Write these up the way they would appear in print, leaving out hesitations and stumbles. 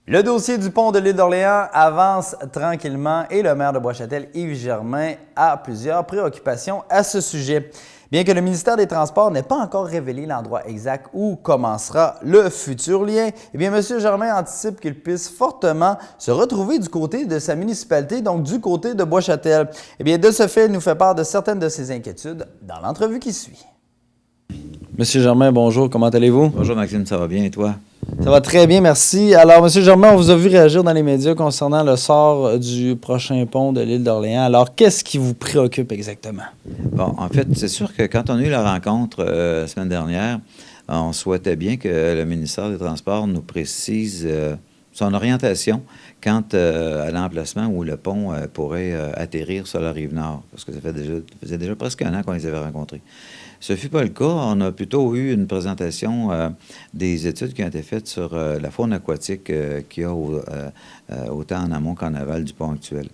Le dossier du pont de l'île d'Orléans avance tranquillement et le maire de Bois-Châtel, Yves Germain, a plusieurs préoccupations à ce sujet. Bien que le ministère des Transports n'ait pas encore révélé l'endroit exact où commencera le futur lien, eh bien, M. Germain anticipe qu'il puisse fortement se retrouver du côté de sa municipalité, donc du côté de Bois-Châtel. Eh bien, de ce fait, il nous fait part de certaines de ses inquiétudes dans l'entrevue qui suit. Monsieur Germain, bonjour, comment allez-vous? Bonjour Maxime, ça va bien et toi? Ça va très bien, merci. Alors, M. Germain, on vous a vu réagir dans les médias concernant le sort du prochain pont de l'île d'Orléans. Alors, qu'est-ce qui vous préoccupe exactement? Bon, en fait, c'est sûr que quand on a eu la rencontre la semaine dernière, on souhaitait bien que le ministère des Transports nous précise son orientation quant à l'emplacement où le pont pourrait atterrir sur la rive nord, parce que ça faisait déjà presque un an qu'on les avait rencontrés. Ce ne fut pas le cas. On a plutôt eu une présentation des études qui ont été faites sur la faune aquatique qu'il y a autant en amont qu'en aval du pont actuel.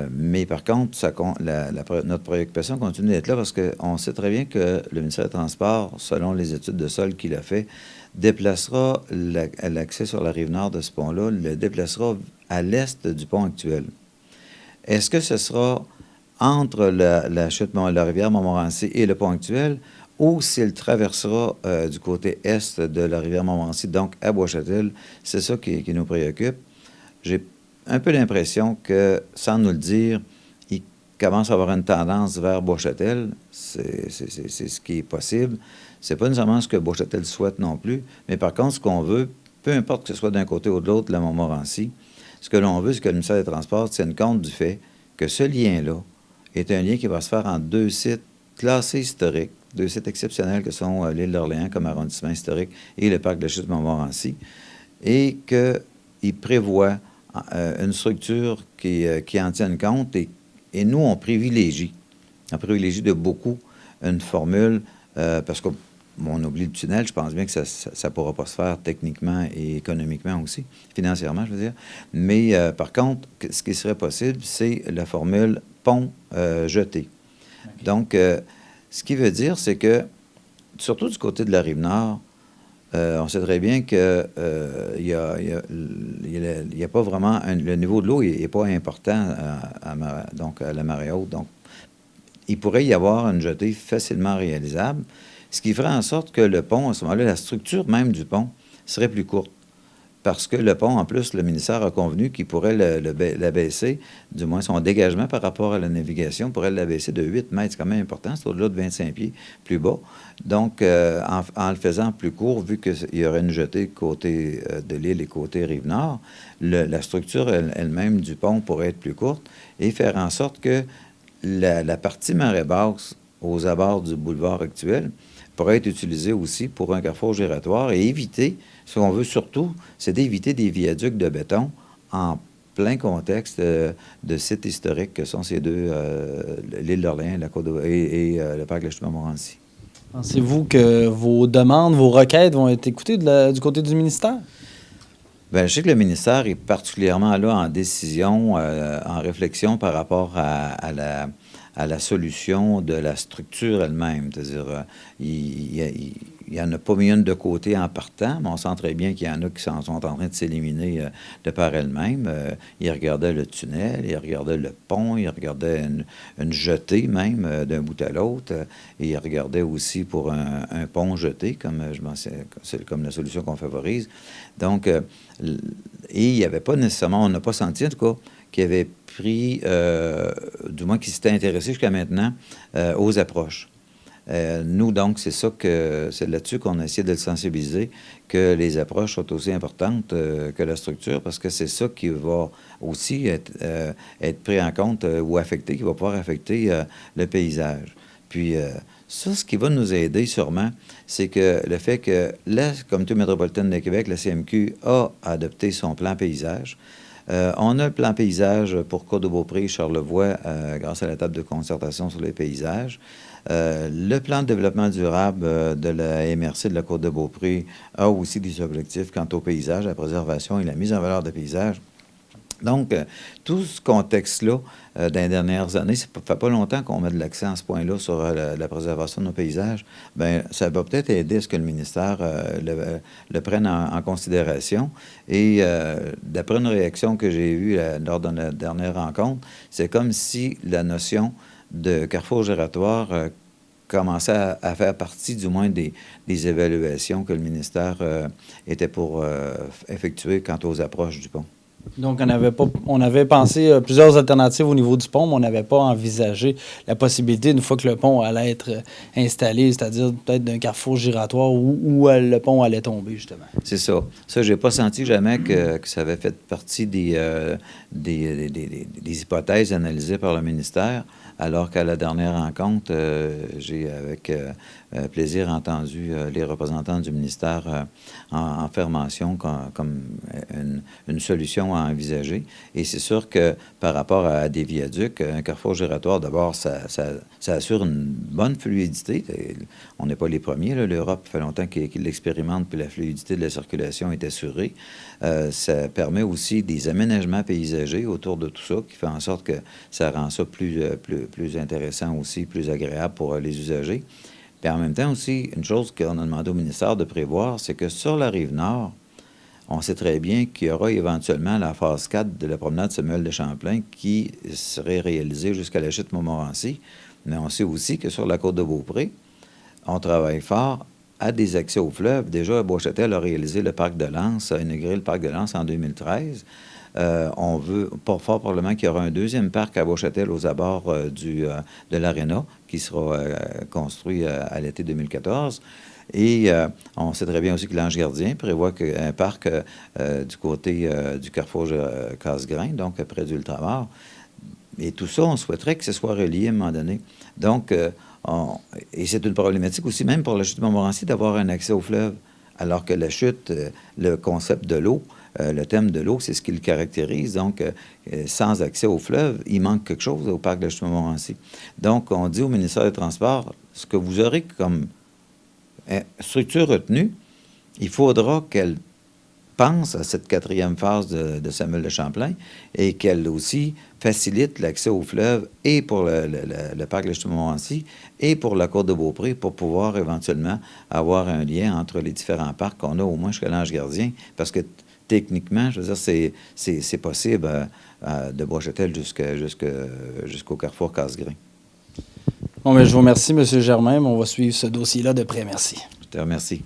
Mais par contre, notre préoccupation continue d'être là parce qu'on sait très bien que le ministère des Transports, selon les études de sol qu'il a fait, déplacera l'accès sur la rive nord de ce pont-là, le déplacera à l'est du pont actuel. Est-ce que ce sera entre la chute de la rivière Montmorency et le pont actuel, ou s'il traversera du côté est de la rivière Montmorency, donc à Bois-Châtel? C'est ça qui nous préoccupe. J'ai un peu l'impression que, sans nous le dire, il commence à avoir une tendance vers Bois-Châtel. C'est ce qui est possible. C'est pas nécessairement ce que Bois-Châtel souhaite non plus, mais par contre, ce qu'on veut, peu importe que ce soit d'un côté ou de l'autre, la Montmorency, ce que l'on veut, c'est que le ministère des Transports tienne compte du fait que ce lien-là est un lien qui va se faire en deux sites classés historiques, deux sites exceptionnels que sont l'île d'Orléans comme arrondissement historique et le parc de la chute de Montmorency, et qu'il prévoit une structure qui en tienne compte, et nous, on privilégie de beaucoup une formule, parce qu'on oublie le tunnel, je pense bien que ça ne pourra pas se faire techniquement et économiquement aussi, financièrement, je veux dire. Mais par contre, ce qui serait possible, c'est la formule pont jeté. Okay. Donc, ce qui veut dire, c'est que, surtout du côté de la Rive-Nord, on sait très bien que il y a pas vraiment... le niveau de l'eau n'est pas important donc à la marée haute. Donc, il pourrait y avoir une jetée facilement réalisable, ce qui ferait en sorte que le pont, à ce moment-là, la structure même du pont serait plus courte. Parce que le pont, en plus, le ministère a convenu qu'il pourrait l'abaisser, du moins son dégagement par rapport à la navigation, pourrait l'abaisser de 8 mètres. C'est quand même important, c'est au-delà de 25 pieds plus bas. Donc, en le faisant plus court, vu qu'il y aurait une jetée côté de l'île et côté Rive-Nord, la structure elle-même du pont pourrait être plus courte et faire en sorte que la partie marée basse aux abords du boulevard actuel pourrait être utilisée aussi pour un carrefour giratoire et éviter... Ce qu'on veut surtout, c'est d'éviter des viaducs de béton en plein contexte de sites historiques que sont ces deux, l'île d'Orléans et le parc de la chute de Montmorency. Pensez-vous que vos demandes, vos requêtes vont être écoutées du côté du ministère? Bien, je sais que le ministère est particulièrement là en décision, en réflexion par rapport à la solution de la structure elle-même. C'est-à-dire, il n'y en a pas mis une de côté en partant, mais on sent très bien qu'il y en a qui sont en train de s'éliminer de par elles-mêmes. Ils regardaient le tunnel, ils regardaient le pont, ils regardaient une jetée même d'un bout à l'autre, et ils regardaient aussi pour un pont jeté, comme c'est comme la solution qu'on favorise. Donc, et il n'y avait pas nécessairement, on n'a pas senti en tout cas, qui avait pris, du moins qui s'était intéressé jusqu'à maintenant, aux approches. Nous, donc, c'est là-dessus qu'on a essayé de le sensibiliser, que les approches sont aussi importantes que la structure, parce que c'est ça qui va aussi être pris en compte ou affecté, qui va pouvoir affecter le paysage. Puis, ça, ce qui va nous aider sûrement, c'est que le fait que la Communauté métropolitaine de Québec, la CMQ, a adopté son plan paysage. On a le plan paysage pour Côte-de-Beaupré et Charlevoix grâce à la table de concertation sur les paysages. Le plan de développement durable de la MRC de la Côte-de-Beaupré a aussi des objectifs quant au paysage, à la préservation et la mise en valeur des paysages. Donc, tout ce contexte-là, dans les dernières années, ça ne fait pas longtemps qu'on met de l'accent à ce point-là sur la préservation de nos paysages. Bien, ça va peut-être aider à ce que le ministère le prenne en considération. Et d'après une réaction que j'ai eue lors de la dernière rencontre, c'est comme si la notion de carrefour giratoire commençait à faire partie, du moins, des évaluations que le ministère était pour effectuer quant aux approches du pont. Donc, on avait pensé plusieurs alternatives au niveau du pont, mais on n'avait pas envisagé la possibilité, une fois que le pont allait être installé, c'est-à-dire peut-être d'un carrefour giratoire où le pont allait tomber, justement. C'est ça. Ça, j'ai pas senti jamais que ça avait fait partie des hypothèses analysées par le ministère, alors qu'à la dernière rencontre, j'ai avec plaisir entendu les représentants du ministère en faire mention comme une solution à envisager. Et c'est sûr que par rapport à des viaducs, un carrefour giratoire, d'abord, ça assure une bonne fluidité. On n'est pas les premiers, là. L'Europe fait longtemps qu'il l'expérimente, puis la fluidité de la circulation est assurée. Ça permet aussi des aménagements paysagers autour de tout ça, qui fait en sorte que ça rend ça plus intéressant aussi, plus agréable pour les usagers. Puis en même temps aussi, une chose qu'on a demandé au ministère de prévoir, c'est que sur la Rive-Nord, on sait très bien qu'il y aura éventuellement la phase 4 de la promenade Samuel de Champlain qui serait réalisée jusqu'à la chute Montmorency. Mais on sait aussi que sur la côte de Beaupré, on travaille fort à des accès au fleuve. Déjà, Bois-Châtel a réalisé le parc de Lens, a inauguré le parc de Lens en 2013. On veut, fort probablement qu'il y aura un deuxième parc à Bois-Châtel aux abords de l'Aréna qui sera construit à l'été 2014. Et on sait très bien aussi que l'Ange Gardien prévoit un parc du côté du carrefour Cassegrain, donc près du Ultramar. Et tout ça, on souhaiterait que ce soit relié à un moment donné. Donc, et c'est une problématique aussi, même pour la chute de Montmorency, d'avoir un accès au fleuve. Alors que la chute, le concept de l'eau, le thème de l'eau, c'est ce qui le caractérise. Donc, sans accès au fleuve, il manque quelque chose au parc de la chute de Montmorency. Donc, on dit au ministère des Transports, ce que vous aurez comme structure retenue, il faudra qu'elle pense à cette quatrième phase de Samuel de Champlain et qu'elle aussi facilite l'accès au fleuve et pour le parc de la chute de Montmorency et pour la côte de Beaupré pour pouvoir éventuellement avoir un lien entre les différents parcs qu'on a au moins jusqu'à l'Ange Gardien. Parce que techniquement, je veux dire, c'est possible de Bois-Châtel jusqu'au carrefour Cassegrain. Bon, mais je vous remercie, M. Germain. On va suivre ce dossier-là de près. Merci. Je te remercie.